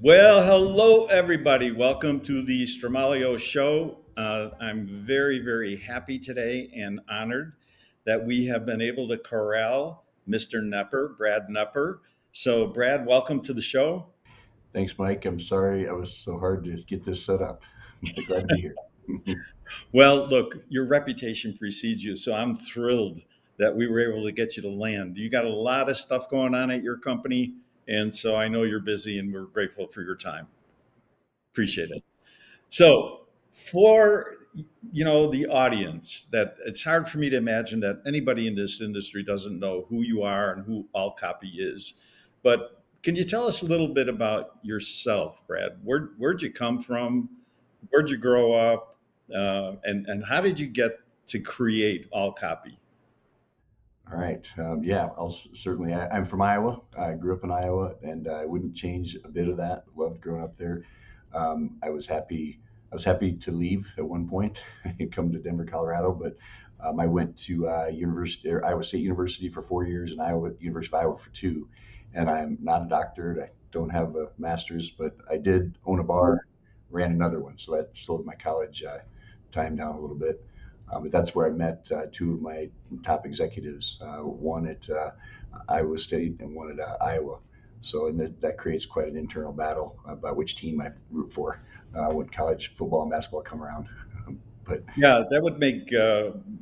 Well, hello, everybody. Welcome to the Stramaglio Show. I'm very, very happy today and honored that we have been able to corral Mr. Knepper, Brad Knepper. So, Brad, welcome to the show. Thanks, Mike. I'm sorry I was so hard to get this set up, but glad to be here. Well, look, your reputation precedes you, so I'm thrilled that we were able to get you to land. You got a lot of stuff going on at your company, and so I know you're busy, and we're grateful for your time. Appreciate it. So, for the audience, that it's hard for me to imagine that anybody in this industry doesn't know who you are and who All Copy is. But can you tell us a little bit about yourself, Brad? Where'd you come from? Where'd you grow up? And how did you get to create All Copy? All right. Yeah, certainly. I'm from Iowa. I grew up in Iowa, and I wouldn't change a bit of that. Loved growing up there. I was happy. I was happy to leave at one point and come to Denver, Colorado. But I went to Iowa State University for 4 years, and Iowa University of Iowa for two. And I'm not a doctor. I don't have a master's, but I did own a bar, ran another one, so that slowed my college time down a little bit. But that's where I met two of my top executives, one at Iowa State and one at Iowa. So and that creates quite an internal battle about which team I root for when college football and basketball come around. But Yeah, that would make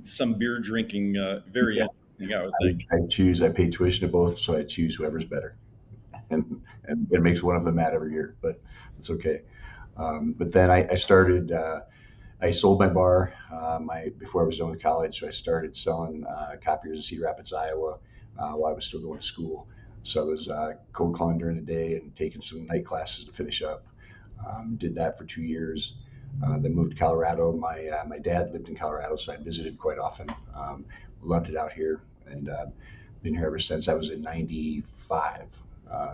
some beer drinking very yeah, interesting, I would think. I pay tuition to both, so I choose whoever's better, and it makes one of them mad every year, but it's okay. But then I started. I sold my bar before I was done with college. So I started selling copiers in Cedar Rapids, Iowa, while I was still going to school. So I was cold calling during the day and taking some night classes to finish up. Did that for 2 years. Then moved to Colorado. My dad lived in Colorado, so I visited quite often. Loved it out here, and been here ever since. I was in '95,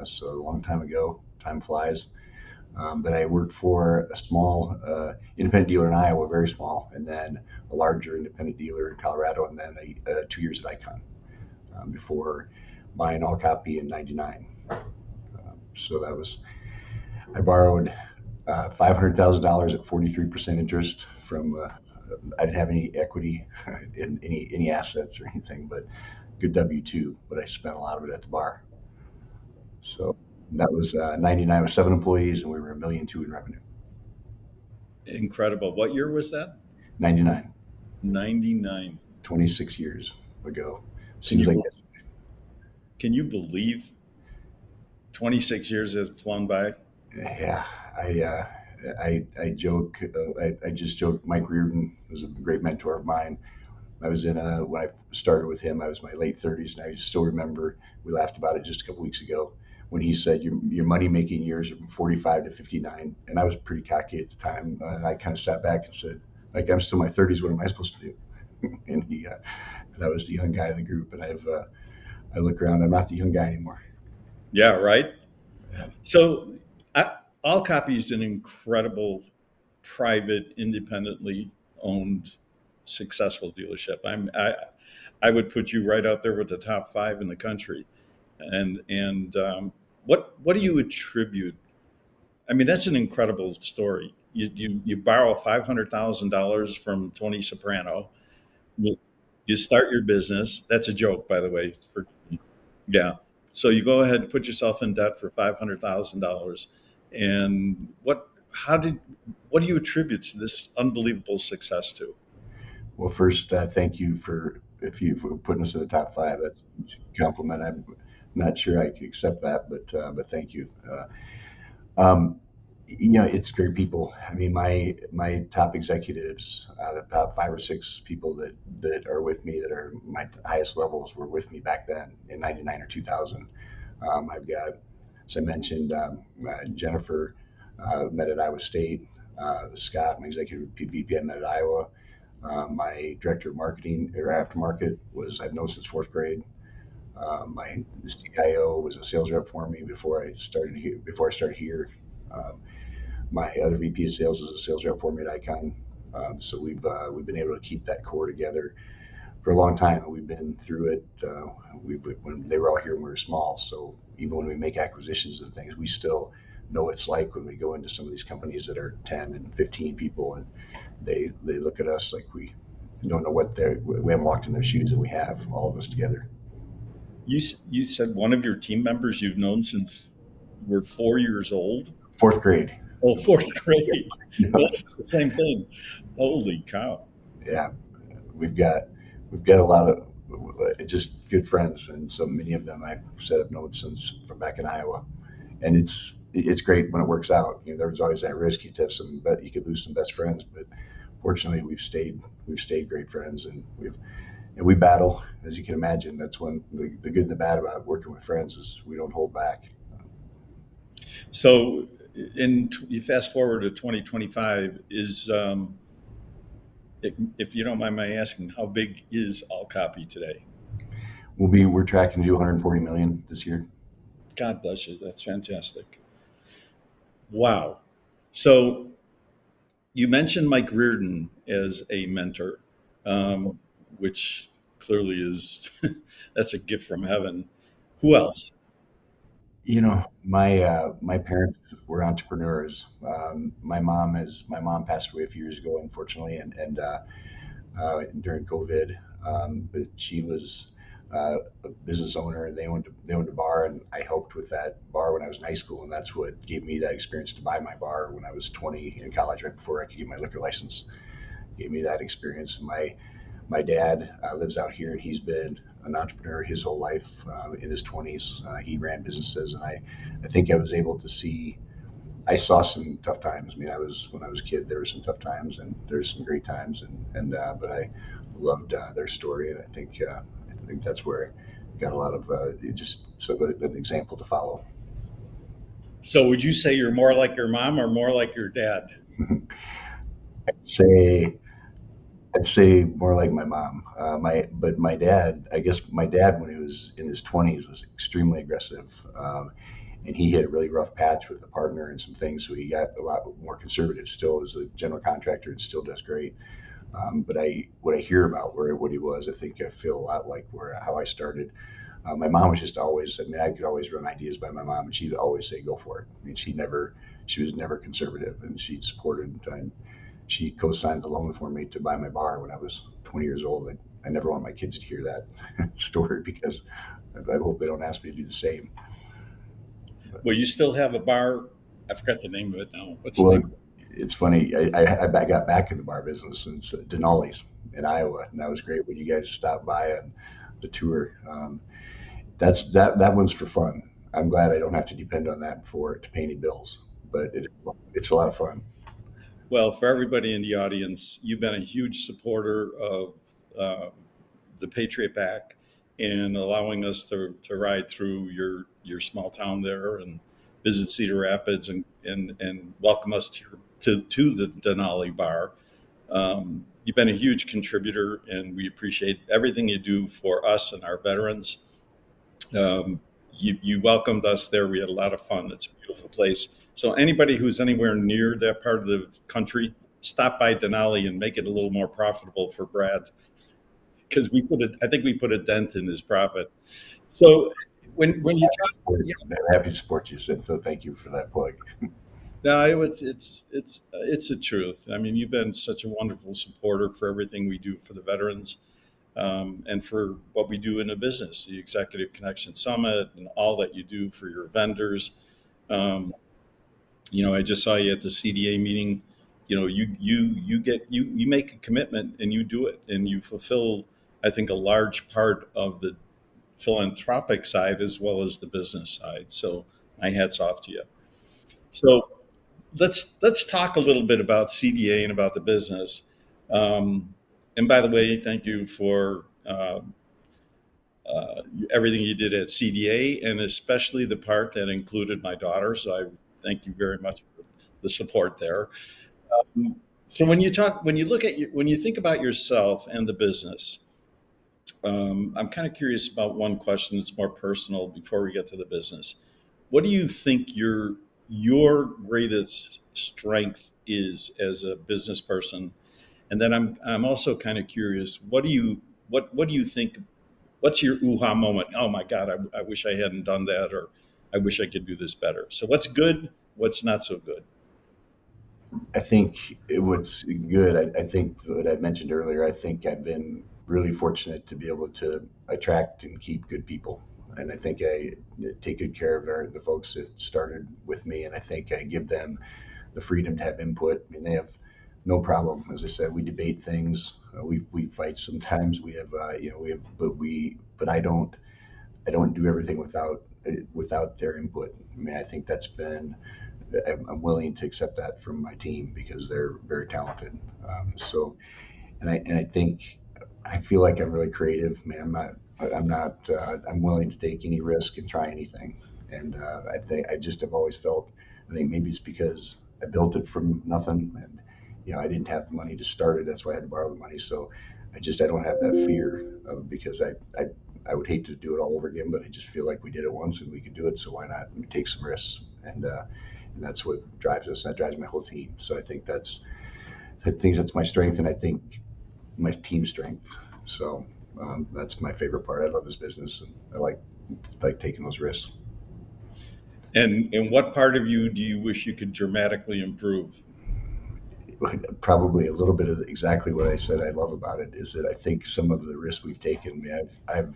so a long time ago. Time flies. But I worked for a small independent dealer in Iowa, very small, and then a larger independent dealer in Colorado, and then 2 years at Icon before buying All Copy in '99. So that was, I borrowed $500,000 at 43% interest from, I didn't have any equity in any assets or anything, but good W-2, but I spent a lot of it at the bar. So that was '99 with 7 employees, and we were 1.2 million in revenue. Incredible. What year was that? '99. 99. 26 years ago. Can Seems like you can you believe 26 years has flown by? yeah. I joke. I just joke. Mike Reardon was a great mentor of mine. I was in when I started with him. I was in my late 30s, and I still remember we laughed about it just a couple weeks ago when he said your money making years are from 45 to 59, and I was pretty cocky at the time. And I kind of sat back and said, like, I'm still in my 30s. What am I supposed to do? And and I was the young guy in the group, and I look around. I'm not the young guy anymore. Yeah, right. So, All Copy is an incredible private, independently owned, successful dealership. I would put you right out there with the top five in the country. And what do you attribute? I mean, that's an incredible story. You borrow $500,000 from Tony Soprano. You, you start your business. That's a joke, by the way. Yeah. So you go ahead and put yourself in debt for $500,000. And what do you attribute to this unbelievable success to? Well, first, thank you for putting us in the top five. That's a compliment. I'm not sure I could accept that, but thank you. Um, it's great people. I mean, my top executives, the top 5 or 6 people that are with me, that are my highest levels, were with me back then in '99 or 2000. I've got, as I mentioned, Jennifer, met at Iowa State. Scott, my executive VP, I met at Iowa. My director of marketing or aftermarket was I've known since fourth grade. My CIO was a sales rep for me before I started here. Um, my other VP of sales was a sales rep for me at Icon. So we've been able to keep that core together for a long time. We've been through it. When they were all here when we were small. So even when we make acquisitions and things, we still know what it's like when we go into some of these companies that are 10 and 15 people, and they look at us like we don't know we haven't walked in their shoes, and we have, all of us together. You said one of your team members you've known since you were 4 years old. Fourth grade. Oh, fourth grade. Well, Yes. it's the same thing. Holy cow. Yeah, we've got we've got a lot of just good friends, and so many of them I've set up known since from back in Iowa, and it's great when it works out. There's always that risk. You could lose some best friends, but fortunately we've stayed great friends, and we battle, as you can imagine. That's one the good and the bad about working with friends is we don't hold back. So, you fast forward to 2025, if you don't mind my asking, how big is All Copy today? We're tracking to do 140 million this year. God bless you. That's fantastic. Wow. So you mentioned Mike Reardon as a mentor, um, which clearly is that's a gift from heaven. Who else? My parents were entrepreneurs. My mom passed away a few years ago, unfortunately, and during COVID. But she was a business owner, and they owned a bar, and I helped with that bar when I was in high school, and that's what gave me that experience to buy my bar when I was 20 in college, right before I could get my liquor license. Gave me that experience. My dad lives out here, and he's been an entrepreneur his whole life. In his 20s, he ran businesses, and I think I was able to see. I saw some tough times. I mean, when I was a kid, there were some tough times, and there's some great times, but I loved their story, and I think that's where I got a lot of just so an example to follow. So would you say you're more like your mom or more like your dad? I'd say I'd say more like my mom. My dad, I guess my dad, when he was in his 20s, was extremely aggressive, and he hit a really rough patch with a partner and some things. So he got a lot more conservative. Still as a general contractor, and still does great. But what I hear about where what he was, I think I feel a lot like where how I started. My mom was just always. I mean, I could always run ideas by my mom, and she'd always say, "Go for it." I mean, she was never conservative, and she supported. She co-signed the loan for me to buy my bar when I was 20 years old. I never want my kids to hear that story because I hope they don't ask me to do the same. Well, you still have a bar. I forgot the name of it now. What's the Well, name? it's funny. I got back in the bar business since Denali's in Iowa, and that was great when you guys stopped by on the tour. That one's for fun. I'm glad I don't have to depend on that to pay any bills, but it's a lot of fun. Well, for everybody in the audience, you've been a huge supporter of uh, the Patriot Pack and allowing us to ride through your small town there and visit Cedar Rapids and welcome us to the Denali Bar. You've been a huge contributor, and we appreciate everything you do for us and our veterans. You welcomed us there. We had a lot of fun. It's a beautiful place. So anybody who's anywhere near that part of the country, stop by Denali and make it a little more profitable for Brad because I think we put a dent in his profit. So when you talk, I'm yeah, happy to support you, Sid. So thank you for that plug. no, it's the truth. I mean, you've been such a wonderful supporter for everything we do for the veterans. And for what we do in the business, the Executive Connection Summit, and all that you do for your vendors. Um, I just saw you at the CDA meeting. You make a commitment and you do it, and you fulfill, I think, a large part of the philanthropic side as well as the business side. So my hat's off to you. So let's talk a little bit about CDA and about the business. And by the way, thank you for everything you did at CDA, and especially the part that included my daughter. So I thank you very much for the support there. So when you think about yourself and the business, I'm kind of curious about one question that's more personal before we get to the business. What do you think your greatest strength is as a business person? And then I'm also kind of curious, what do you think? What's your ooha moment? Oh my God, I wish I hadn't done that, or I wish I could do this better. So what's good? What's not so good? I think what's good, I think what I mentioned earlier, I think I've been really fortunate to be able to attract and keep good people. And I think I take good care of the folks that started with me. And I think I give them the freedom to have input. I mean, they have no problem. As I said, we debate things. We fight sometimes. We have, but I don't do everything without their input. I mean, I think that's been I'm willing to accept that from my team because they're very talented. And I think I feel like I'm really creative. Man, I'm willing to take any risk and try anything. And I think I just have always felt. I think maybe it's because I built it from nothing, and I didn't have the money to start it. That's why I had to borrow the money. So I don't have that fear of because I would hate to do it all over again, but I just feel like we did it once and we could do it. So why not take some risks? And that's what drives us. That drives my whole team. So I think that's my strength, and I think my team strength. So that's my favorite part. I love this business, and I like taking those risks. And what part of you do you wish you could dramatically improve? Probably a little bit of exactly what I said I love about it is that I think some of the risks we've taken. I mean,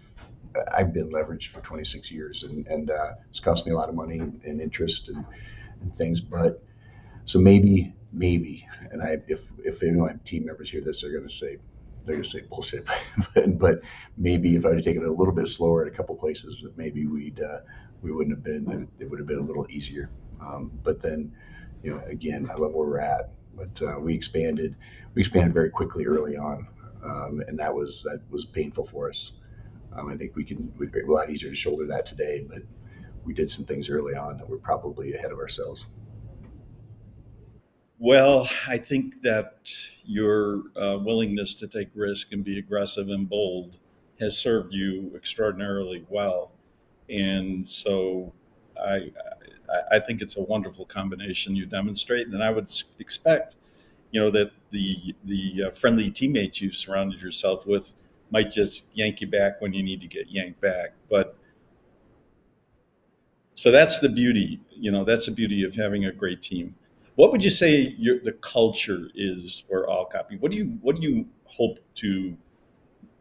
I've been leveraged for 26 years, and it's cost me a lot of money and interest and things. But so maybe, and if any of my team members hear this, they're gonna say bullshit. but maybe if I would have taken it a little bit slower at a couple places, that maybe we wouldn't have been. It would have been a little easier. But then, again, I love where we're at. But we expanded very quickly early on, and that was painful for us. I think we'd be a lot easier to shoulder that today, but we did some things early on that were probably ahead of ourselves. Well, I think that your willingness to take risk and be aggressive and bold has served you extraordinarily well. And so I, I think it's a wonderful combination you demonstrate. And I would expect, that the friendly teammates you've surrounded yourself with might just yank you back when you need to get yanked back. But so that's the beauty, that's the beauty of having a great team. What would you say the culture is for All Copy? What do you hope to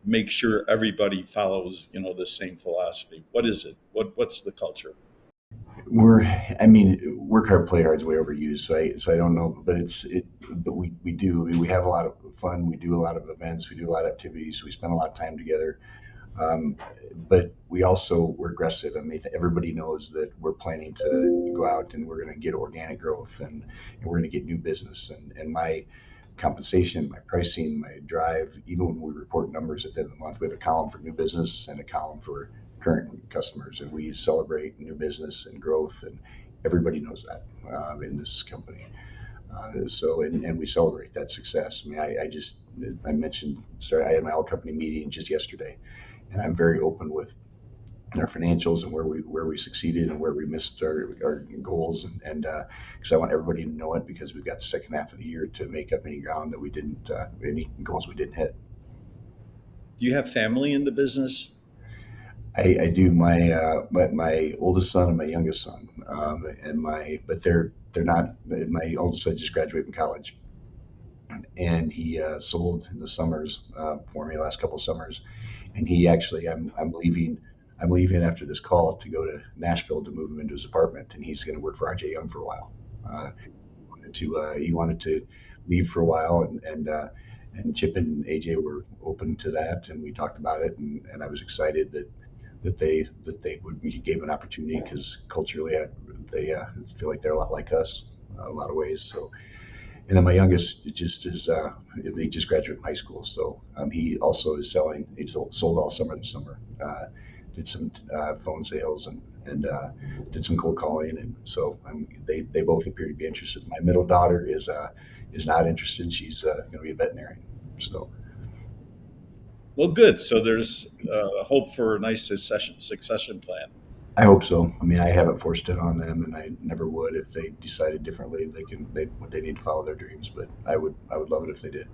make sure everybody follows, the same philosophy? What is it? What's the culture? I mean, work hard, play hard is way overused. So I don't know, but but we do. We have a lot of fun. We do a lot of events. We do a lot of activities. We spend a lot of time together. Um, but we're aggressive. I mean, everybody knows that we're planning to go out and we're going to get organic growth and we're going to get new business. And my compensation, my pricing, my drive, even when we report numbers at the end of the month, we have a column for new business and a column for current customers. And we celebrate new business and growth. And everybody knows that in this company. And we celebrate that success. I mean, I mentioned, sorry, I had my all company meeting just yesterday, and I'm very open with our financials and where we succeeded and where we missed our goals, and because I want everybody to know it because we've got the second half of the year to make up any ground that we didn't any goals we didn't hit. Do you have family in the business? I do my oldest son and my youngest son, and my but they're not. My oldest son just graduated from college, and he sold in the summers for me the last couple of summers. And he actually, I'm leaving after this call to go to Nashville to move him into his apartment, and he's going to work for RJ Young for a while. He wanted to leave for a while, and Chip and AJ were open to that, and we talked about it, and I was excited that they would he gave an opportunity because culturally they feel like they're a lot like us a lot of ways. So, and then my youngest just is he just graduated from high school, so he also is selling. He sold all summer this summer. Did some phone sales and did some cold calling, and so they both appear to be interested. My middle daughter is not interested. She's going to be a veterinarian. So Well, good. So there's hope for a nice succession plan. I hope so. I mean, I haven't forced it on them, and I never would if they decided differently. They need to follow their dreams, but I would love it if they did.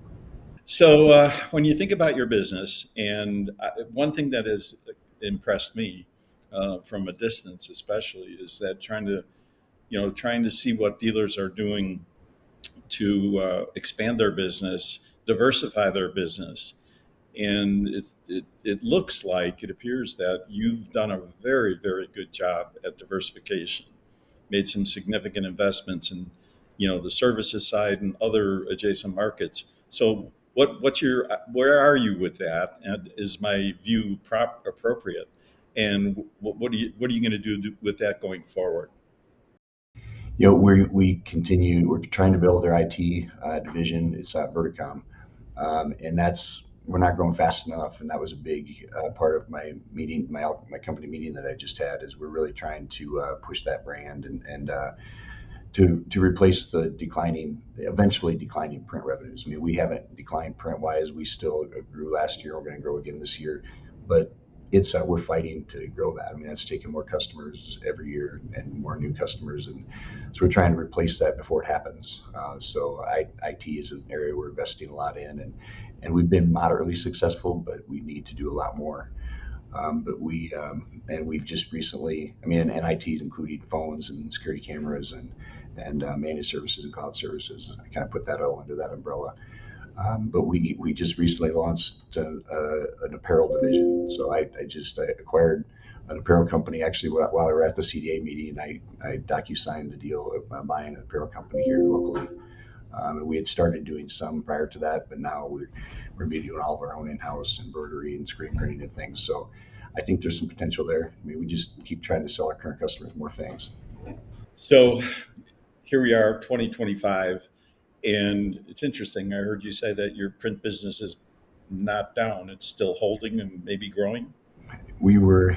So when you think about your business, and one thing that has impressed me from a distance, especially, is that trying to trying to see what dealers are doing to expand their business, diversify their business. And it looks like, it appears that you've done a very, very good job at diversification, made some significant investments in, the services side and other adjacent markets. So where are you with that? And is my view appropriate? And what are you going to do with that going forward? We're trying to build their IT division. It's Verticom, and we're not growing fast enough. And that was a big part of my meeting, my company meeting that I just had. Is we're really trying to push that brand and to replace the eventually declining print revenues. I mean, we haven't declined print wise. We still grew last year. We're going to grow again this year, but we're fighting to grow that. I mean, that's taking more customers every year and more new customers, and so we're trying to replace that before it happens. IT is an area we're investing a lot in, and we've been moderately successful, but we need to do a lot more. We've just recently, I mean, and IT is including phones and security cameras and managed services and cloud services. I kind of put that all under that umbrella. But we just recently launched an apparel division. So I acquired an apparel company actually while I were at the CDA meeting. I docu-signed the deal of buying an apparel company here locally. And we had started doing some prior to that, but now we're going to be doing all of our own in-house embroidery and screen printing and things. So I think there's some potential there. I mean, we just keep trying to sell our current customers more things. So here we are, 2025, and it's interesting. I heard you say that your print business is not down; it's still holding and maybe growing. We were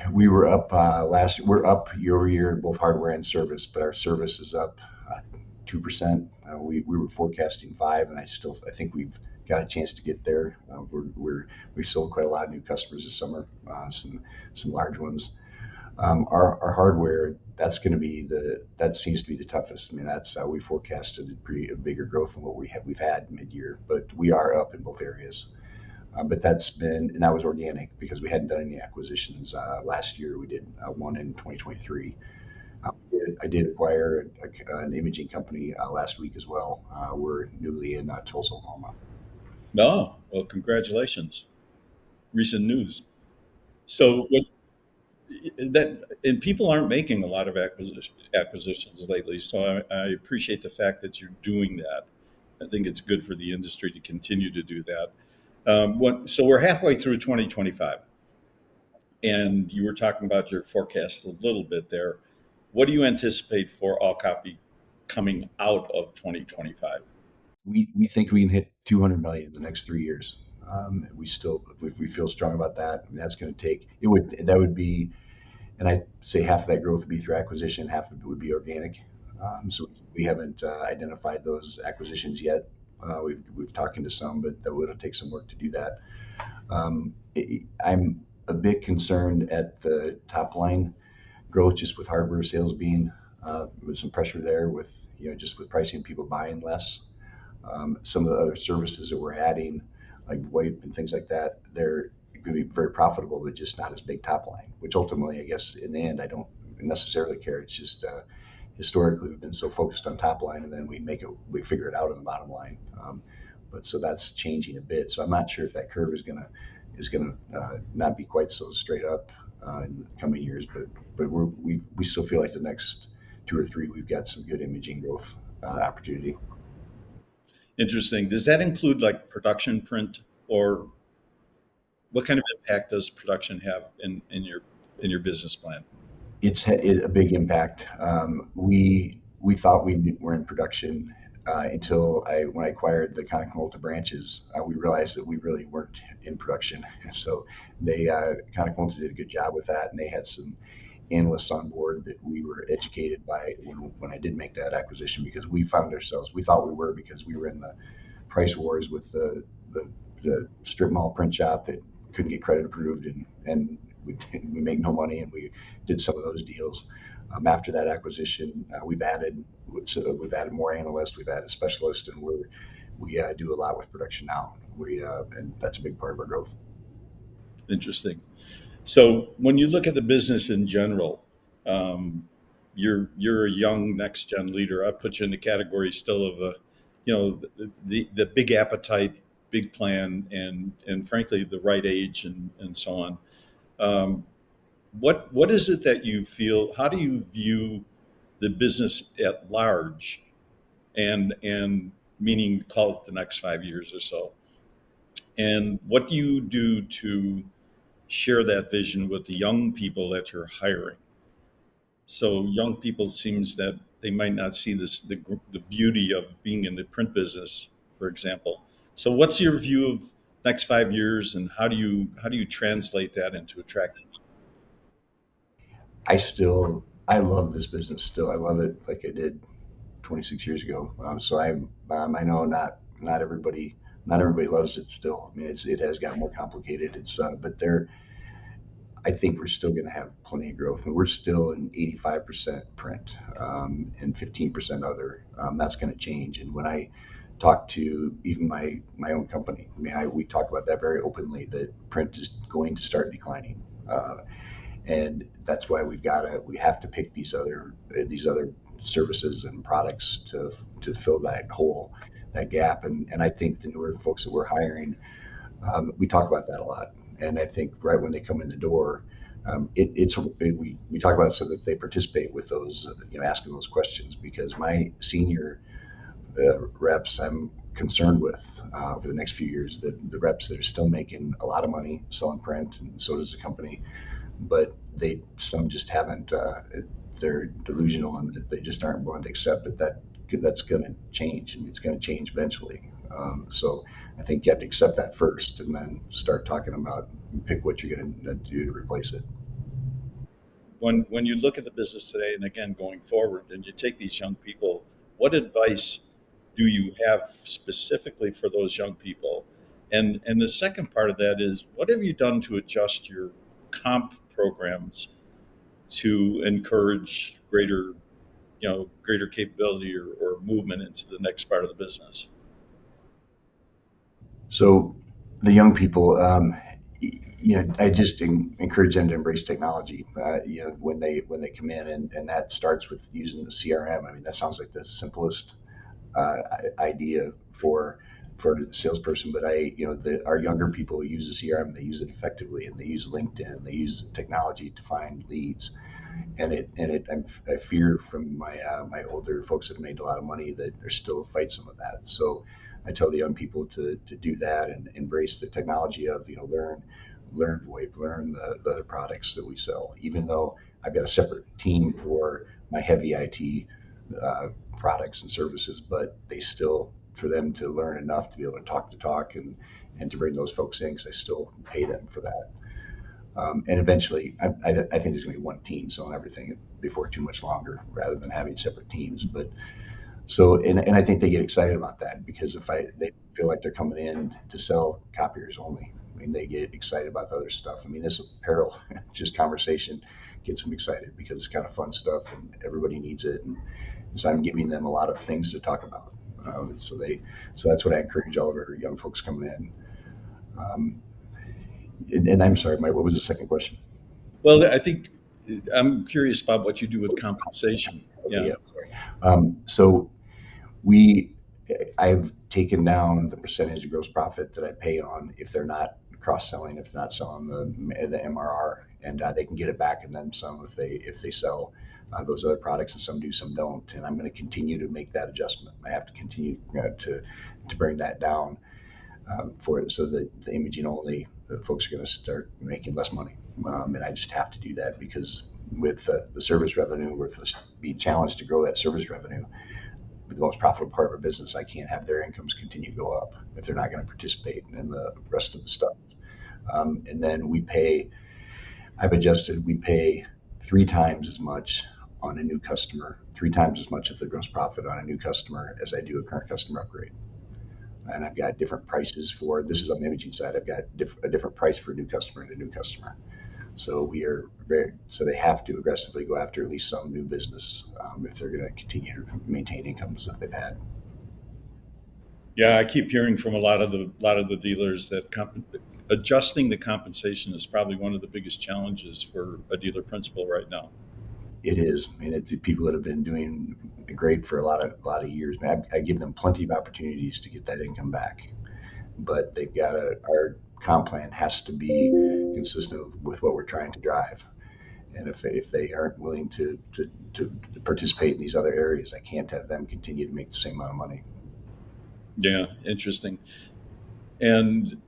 up last year. We're up year over year, both hardware and service, but our service is up 2%. We were forecasting 5, and I think we've got a chance to get there. We've sold quite a lot of new customers this summer, some large ones. Our hardware, that seems to be the toughest. I mean, that's we forecasted a bigger growth than what we've had mid year, but we are up in both areas. But and that was organic because we hadn't done any acquisitions last year. We did one in 2023. I did acquire an imaging company last week as well. We're newly in Tulsa, Oklahoma. No, well, congratulations! Recent news. So that, and people aren't making a lot of acquisitions lately. So I appreciate the fact that you're doing that. I think it's good for the industry to continue to do that. So we're halfway through 2025, and you were talking about your forecast a little bit there. What do you anticipate for all copy coming out of 2025? We think we can hit 200 million in the next 3 years. We feel strong about that. I mean, that's going to take it would that would be, and I say half of that growth would be through acquisition, half of it would be organic. So we haven't identified those acquisitions yet. We've talking to some, but that would take some work to do that. I'm a bit concerned at the top line growth, just with hardware sales being with some pressure there, with just with pricing, people buying less. Some of the other services that we're adding, like VoIP and things like that, they're going to be very profitable, but just not as big top line. Which ultimately, I guess, in the end, I don't necessarily care. It's just historically we've been so focused on top line, and then we figure it out on the bottom line. But so that's changing a bit. So I'm not sure if that curve is gonna not be quite so straight up in the coming years. But we still feel like the next 2 or 3 we've got some good imaging growth opportunity. Interesting. Does that include like production print, or what kind of impact does production have in your business plan? It's a big impact. We thought we were in production until when I acquired the Konica Minolta branches. We realized that we really weren't in production. And so Konica Minolta did a good job with that, and they had some analysts on board that we were educated by when I did make that acquisition, because we thought we were, because we were in the price wars with the strip mall print shop that couldn't get credit approved, and we make no money, and we did some of those deals. After that acquisition, we've added more analysts, we've added specialists, and we do a lot with production now. And that's a big part of our growth. Interesting. So when you look at the business in general, you're a young next gen leader. I put you in the category still of a, the big appetite, big plan, and frankly the right age and so on. Um, what is it that you feel? How do you view the business at large, and meaning call it the next 5 years or so? And what do you do to share that vision with the young people that you're hiring? So young people seems that they might not see the beauty of being in the print business, for example. So what's your view of next 5 years, and how do you translate that into attracting? I love this business still. I love it like I did 26 years ago. I know not everybody loves it still. I mean, it has gotten more complicated. But I think we're still going to have plenty of growth, and we're still in 85% print, and 15% other. That's going to change. And when I talk to even my own company, I mean, we talk about that very openly, that print is going to start declining. And that's why we have to pick these other services and products to fill that hole, that gap. And I think the newer folks that we're hiring, we talk about that a lot. And I think right when they come in the door, we talk about it so that they participate with those, asking those questions, because my senior reps, I'm concerned with, for the next few years, that the reps that are still making a lot of money selling print, and so does the company, but some just haven't. They're delusional, and they just aren't willing to accept that's going to change, and it's going to change eventually. So I think you have to accept that first, and then start talking about pick what you're going to do to replace it. When you look at the business today, and again going forward, and you take these young people, what advice do you have specifically for those young people? And the second part of that is, what have you done to adjust your comp programs to encourage greater capability, or movement into the next part of the business? So the young people, I just encourage them to embrace technology. When they come in, and that starts with using the CRM. I mean, that sounds like the simplest idea for a salesperson, but our younger people use the CRM. They use it effectively, and they use LinkedIn. They use technology to find leads. I fear from my older folks that have made a lot of money that are still fight some of that. So I tell the young people to do that and embrace the technology of, learn VoIP, learn the other products that we sell. Even though I've got a separate team for my heavy IT products and services, but they still, for them to learn enough to be able to talk the talk, and to bring those folks in, because I still pay them for that. And eventually, I think there's going to be one team selling everything before too much longer, rather than having separate teams. But and I think they get excited about that, because they feel like they're coming in to sell copiers only. I mean, they get excited about the other stuff. I mean, this apparel, just conversation gets them excited, because it's kind of fun stuff, and everybody needs it. And so I'm giving them a lot of things to talk about. So that's what I encourage all of our young folks coming in. Um, and I'm sorry, Mike, what was the second question? Well, I think I'm curious about what you do with compensation. Okay, Yeah. yeah, sorry. So we, I've taken down the percentage of gross profit that I pay on, if they're not cross selling, if they're not selling the MRR, and they can get it back, and then some if they sell those other products, and some do, some don't. And I'm going to continue to make that adjustment. I have to continue to bring that down, for it, so that the imaging only folks are going to start making less money. And I just have to do that, because with the service revenue, we're being challenged to grow that service revenue. With the most profitable part of our business, I can't have their incomes continue to go up if they're not going to participate in the rest of the stuff. And then we pay 3 times as much on a new customer, 3 times as much of the gross profit on a new customer as I do a current customer upgrade. And I've got different prices for this. Is on the imaging side. I've got a different price for a new customer and a new customer. So they have to aggressively go after at least some new business, if they're going to continue to maintain incomes that they've had. Yeah, I keep hearing from a lot of the dealers that adjusting the compensation is probably one of the biggest challenges for a dealer principal right now. It is. I mean, it's people that have been doing great for a lot of years. I give them plenty of opportunities to get that income back, but they've got our comp plan has to be consistent with what we're trying to drive. And if they aren't willing to participate in these other areas, I can't have them continue to make the same amount of money. Yeah, interesting. And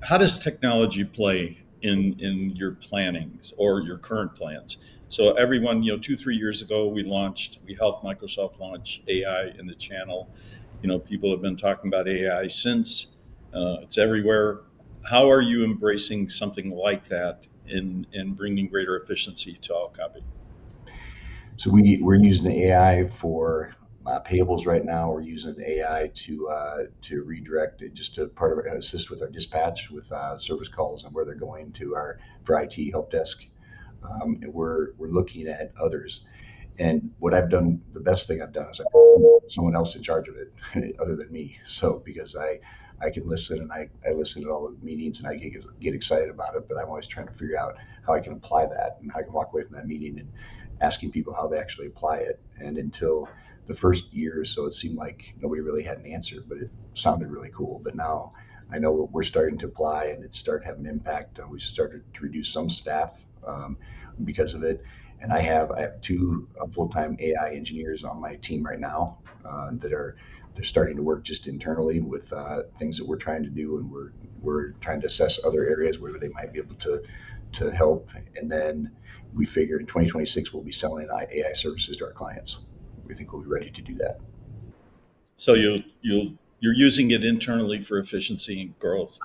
how does technology play in your plannings or your current plans? So everyone, 2 3 years ago, we helped Microsoft launch AI in the channel. People have been talking about AI since. It's everywhere. How are you embracing something like that in bringing greater efficiency to all copy? So we're using AI for payables right now. We're using AI to redirect it, just to part of assist with our dispatch with service calls and where they're going to our for IT help desk. And we're looking at others. And what I've done, the best thing I've done is I put someone else in charge of it other than me. So because I can listen and I listen to all the meetings and I get excited about it, but I'm always trying to figure out how I can apply that and how I can walk away from that meeting and asking people how they actually apply it. And until the first year or so, it seemed like nobody really had an answer, but it sounded really cool. But now I know we're starting to apply and it's starting to have an impact. We started to reduce some staff because of it, and I have two full-time AI engineers on my team right now that are they're starting to work just internally with things that we're trying to do, and we're trying to assess other areas where they might be able to help. And then we figure in 2026 we'll be selling AI services to our clients. We think we'll be ready to do that. So you're using it internally for efficiency and growth,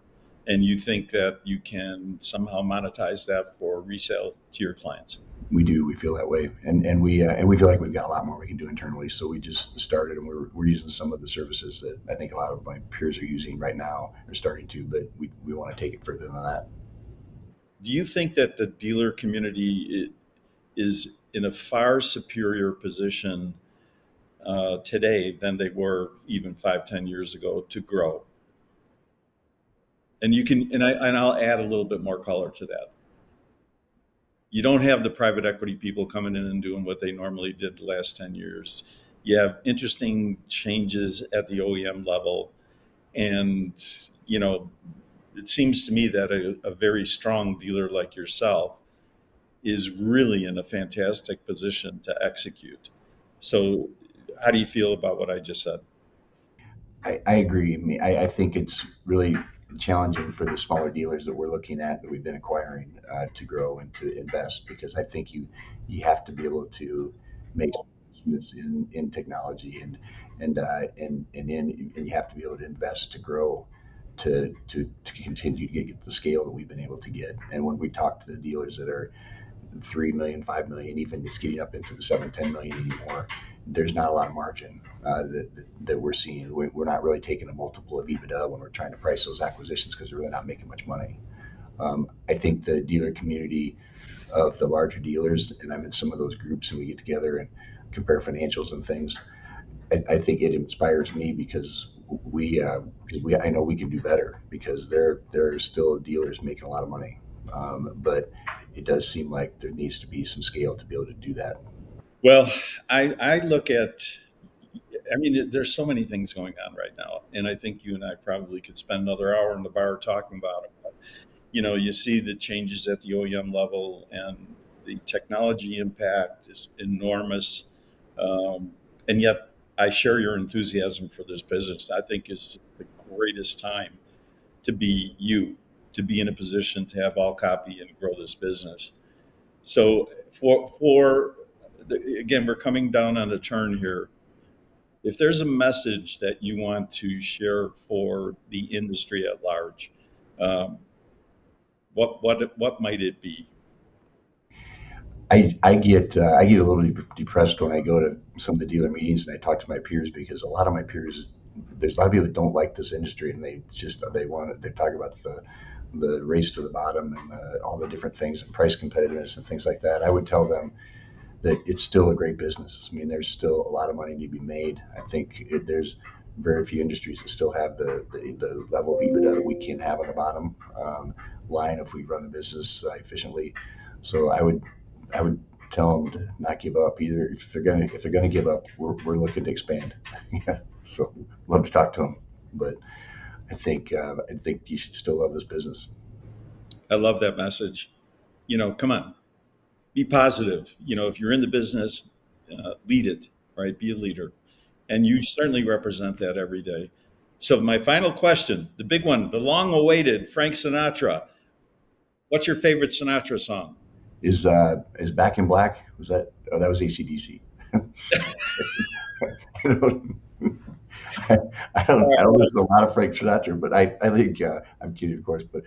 and you think that you can somehow monetize that for resale to your clients. We do. We feel that way, and we feel like we've got a lot more we can do internally. So we just started, and we're using some of the services that I think a lot of my peers are using right now. Are starting to, but we want to take it further than that. Do you think that the dealer community is in a far superior position today than they were even 5 10 years ago to grow? And you can, and I'll add a little bit more color to that. You don't have the private equity people coming in and doing what they normally did the last 10 years. You have interesting changes at the OEM level. And, you know, it seems to me that a very strong dealer like yourself is really in a fantastic position to execute. So, how do you feel about what I just said? I agree. I mean, I think it's really challenging for the smaller dealers that we're looking at that we've been acquiring to grow and to invest because I think you have to be able to make investments in technology and you have to be able to invest to grow to continue to get the scale that we've been able to get. And when we talk to the dealers that are 3 million, 5 million, even it's getting up into the 7 10 million anymore, there's not a lot of margin that we're seeing. We're not really taking a multiple of EBITDA when we're trying to price those acquisitions because they're really not making much money. I think the dealer community of the larger dealers, and I'm in some of those groups, and we get together and compare financials and things. I think it inspires me because I know we can do better because there are still dealers making a lot of money, but it does seem like there needs to be some scale to be able to do that. Well, I look at, I mean, there's so many things going on right now. And I think you and I probably could spend another hour in the bar talking about it. But, you see the changes at the OEM level, and the technology impact is enormous. And yet, I share your enthusiasm for this business. I think it's the greatest time to be you, to be in a position to have all copy and grow this business. So, again, we're coming down on a turn here. If there's a message that you want to share for the industry at large, um, what might it be? I get a little depressed when I go to some of the dealer meetings and I talk to my peers because a lot of my peers, there's a lot of people that don't like this industry and they want it. They talk about the race to the bottom and all the different things and price competitiveness and things like that. I would tell them that it's still a great business. I mean, there's still a lot of money to be made. I think there's very few industries that still have the level of EBITDA that we can have on the bottom line if we run the business efficiently. So I would tell them to not give up either. If they're gonna give up, we're looking to expand. Yeah, so love to talk to them, but I think you should still love this business. I love that message. Come on, be positive. If you're in the business, lead it, right? Be a leader. And you certainly represent that every day. So, my final question, the big one, the long awaited Frank Sinatra. What's your favorite Sinatra song? Is Back in Black? Was that? Oh, that was ACDC. I don't, I don't listen to a lot of Frank Sinatra, but I think I'm kidding, of course. But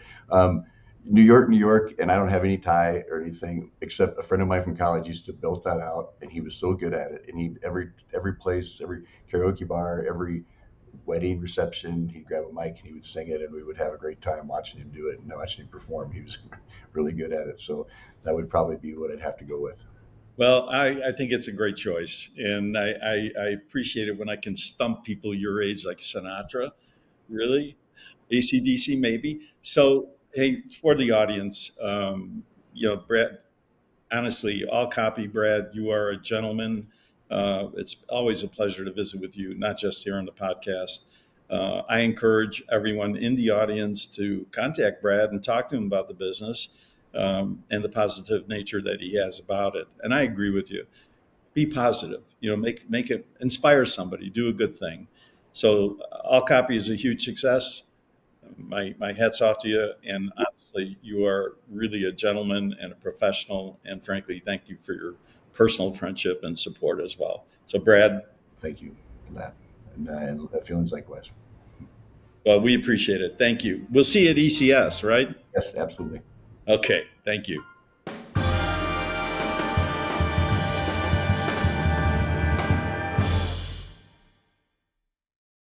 New York, and I don't have any tie or anything except a friend of mine from college used to build that out, and he was so good at it. And he every place, every karaoke bar, every wedding reception, he'd grab a mic and he would sing it, and we would have a great time watching him do it and watching him perform. He was really good at it, so that would probably be what I'd have to go with. Well, I think it's a great choice. And I appreciate it when I can stump people your age like Sinatra. Really? ACDC, maybe? So, hey, for the audience, Brad, honestly, all copy, Brad. You are a gentleman. It's always a pleasure to visit with you, not just here on the podcast. I encourage everyone in the audience to contact Brad and talk to him about the business and the positive nature that he has about it. And I agree with you. Be positive. Make it inspire somebody. Do a good thing. So, all copy is a huge success. My hats off to you. And honestly, you are really a gentleman and a professional. And frankly, thank you for your personal friendship and support as well. So, Brad, Thank you for that, and that feelings likewise. well, we appreciate it. Thank you. We'll see you at ECS, right? Yes, absolutely. Okay. Thank you.